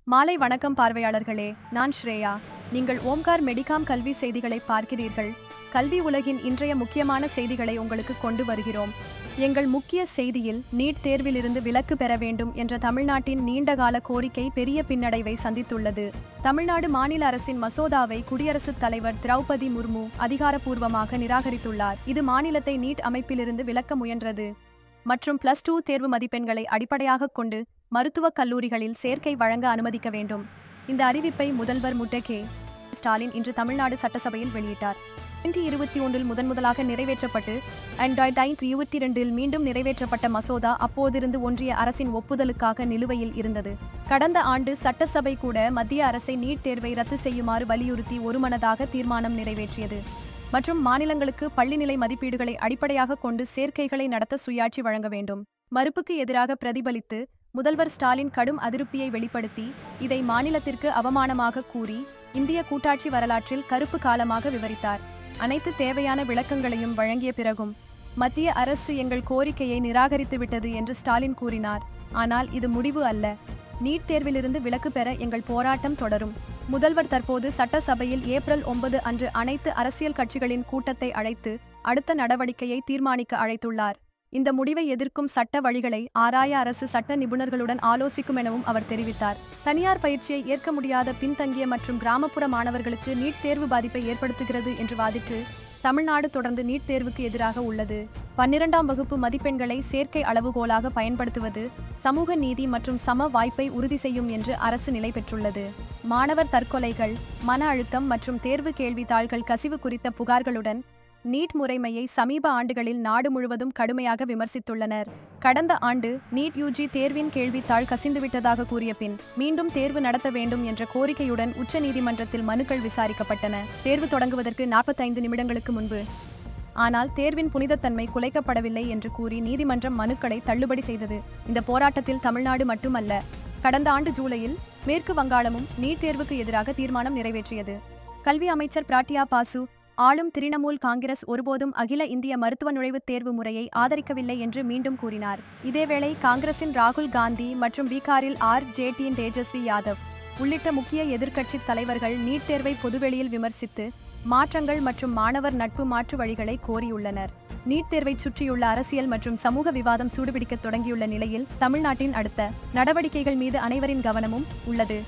மாலை வணக்கம் பார்வையாளர்களே, நான் ஸ்ரேயா. நீங்கள் ஓம்கார் மெடிகாம் கல்வி செய்திகளை பார்க்கிறீர்கள். கல்வி உலகின் இன்றைய முக்கியமான செய்திகளை உங்களுக்கு கொண்டு வருகிறோம். எங்கள் முக்கிய செய்தியில் நீட் தேர்விலிருந்து விலக்கு பெற வேண்டும் என்ற தமிழ்நாட்டின் நீண்டகால கோரிக்கை பெரிய பின்னடைவை சந்தித்துள்ளது. தமிழ்நாடு மாநில அரசின் மசோதாவை குடியரசுத் தலைவர் திரௌபதி முர்மு அதிகாரப்பூர்வமாக நிராகரித்துள்ளார். இது மாநிலத்தை நீட் அமைப்பிலிருந்து விலக்க முயன்றது மற்றும் +2 தேர்வு மதிப்பெண்களை அடிப்படையாகக் கொண்டு மருத்துவக் கல்லூரிகளில் சேர்க்கை வழங்க அனுமதிக்க வேண்டும். இந்த அறிவிப்பை முதல்வர் மு.க. ஸ்டாலின் இன்று தமிழ்நாடு சட்டசபையில் வெளியிட்டார். 2021 முதன்முதலாக நிறைவேற்றப்பட்டு 2022 மீண்டும் நிறைவேற்றப்பட்ட மசோதா அப்போதிருந்து ஒன்றிய அரசின் ஒப்புதலுக்காக நிலுவையில் இருந்தது. கடந்த ஆண்டு சட்டசபை கூட மத்திய அரசை நீட் தேர்வை ரத்து செய்யுமாறு வலியுறுத்தி ஒருமனதாக தீர்மானம் நிறைவேற்றியது மற்றும் மாநிலங்களுக்கு பள்ளிநிலை மதிப்பீடுகளை அடிப்படையாக கொண்டு சேர்க்கைகளை நடத்த சுயாட்சி வழங்க வேண்டும். மறுப்புக்கு எதிராக பிரதிபலித்து முதல்வர் ஸ்டாலின் கடும் அதிருப்தியை வெளிப்படுத்தி இதை மாநிலத்திற்கு அவமானமாக கூறி இந்திய கூட்டாட்சி வரலாற்றில் கருப்பு காலமாக விவரித்தார். அனைத்து தேவையான விளக்கங்களையும் வழங்கிய பிறகும் மத்திய அரசு எங்கள் கோரிக்கையை நிராகரித்துவிட்டது என்று ஸ்டாலின் கூறினார். ஆனால் இது முடிவு அல்ல. நீட் தேர்விலிருந்து விலக்கு பெற எங்கள் போராட்டம் தொடரும். முதல்வர் தற்போது சட்டசபையில் ஏப்ரல் 9 அன்று அனைத்து அரசியல் கட்சிகளின் கூட்டத்தை அழைத்து அடுத்த நடவடிக்கையை தீர்மானிக்க அழைத்துள்ளார். இந்த முடிவை எதிர்க்கும் சட்ட வழிகளை ஆராய அரசு சட்ட நிபுணர்களுடன் ஆலோசிக்கும் எனவும் அவர் தெரிவித்தார். தனியார் பயிற்சியை ஏற்க முடியாத பின்தங்கிய மற்றும் கிராமப்புற மாணவர்களுக்கு நீட் தேர்வு பாதிப்பை ஏற்படுத்துகிறது என்று வாதிட்டு தமிழ்நாடு தொடர்ந்து நீட் தேர்வுக்கு எதிராக உள்ளது. 12ஆம் வகுப்பு மதிப்பெண்களை சேர்க்கை அளவுகோலாக பயன்படுத்துவது சமூக நீதி மற்றும் சம வாய்ப்பை உறுதி செய்யும் என்று அரசு நிலை பெற்றுள்ளது. மாணவர் தற்கொலைகள், மன அழுத்தம் மற்றும் தேர்வு கேள்வித்தாள்கள் கசிவு குறித்த புகார்களுடன் நீட் முறைமையை சமீப ஆண்டுகளில் நாடு முழுவதும் கடுமையாக விமர்சித்துள்ளனர். கடந்த ஆண்டு நீட் யுஜி தேர்வின் கேள்வித்தாள் கசிந்துவிட்டதாக கூறிய பின் மீண்டும் தேர்வு நடத்த வேண்டும் என்ற கோரிக்கையுடன் உச்சநீதிமன்றத்தில் மனுக்கள் விசாரிக்கப்பட்டன. தேர்வு தொடங்குவதற்கு 45 நிமிடங்களுக்கு முன்பு. ஆனால் தேர்வின் புனிதத்தன்மை குலைக்கப்படவில்லை என்று கூறி நீதிமன்றம் மனுக்களை தள்ளுபடி செய்தது. இந்த போராட்டத்தில் தமிழ்நாடு மட்டுமல்ல, கடந்த ஆண்டு ஜூலையில் மேற்கு வங்காளமும் நீட் தேர்வுக்கு எதிராக தீர்மானம் நிறைவேற்றியது. கல்வி அமைச்சர் பிராட்டியா பாசு ஆளும் திரிணமூல் காங்கிரஸ் ஒருபோதும் அகில இந்திய மருத்துவ நுழைவுத் தேர்வு முறையை ஆதரிக்கவில்லை என்று மீண்டும் கூறினார். இதேவேளை காங்கிரசின் ராகுல் காந்தி மற்றும் பீகாரில் RJDயின் தேஜஸ்வி யாதவ் உள்ளிட்ட முக்கிய எதிர்க்கட்சி தலைவர்கள் நீட் தேர்வை பொதுவெளியில் விமர்சித்து மாற்றங்கள் மற்றும் மாணவர் நட்பு மாற்று வழிகளை கோரியுள்ளனர். நீட் தேர்வை சுற்றியுள்ள அரசியல் மற்றும் சமூக விவாதம் சூடுபிடிக்க தொடங்கியுள்ள நிலையில் தமிழ்நாட்டின் அடுத்த நடவடிக்கைகள் மீது அனைவரின் கவனமும் உள்ளது.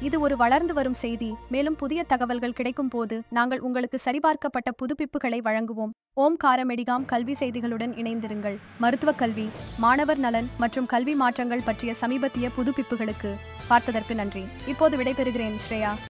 இது ஒரு வளர்ந்து வரும் செய்தி. மேலும் புதிய தகவல்கள் கிடைக்கும் போது நாங்கள் உங்களுக்கு சரிபார்க்கப்பட்ட புதுப்பிப்புகளை வழங்குவோம். ஓம்கார் மெடிகாம் கல்வி செய்திகளுடன் இணைந்திருங்கள். மருத்துவக் கல்வி, மாணவர் நலன் மற்றும் கல்வி மாற்றங்கள் பற்றிய சமீபத்திய புதுப்பிப்புகளுக்கு பார்த்ததற்கு நன்றி. இப்போது விடைபெறுகிறேன். ஸ்ரேயா.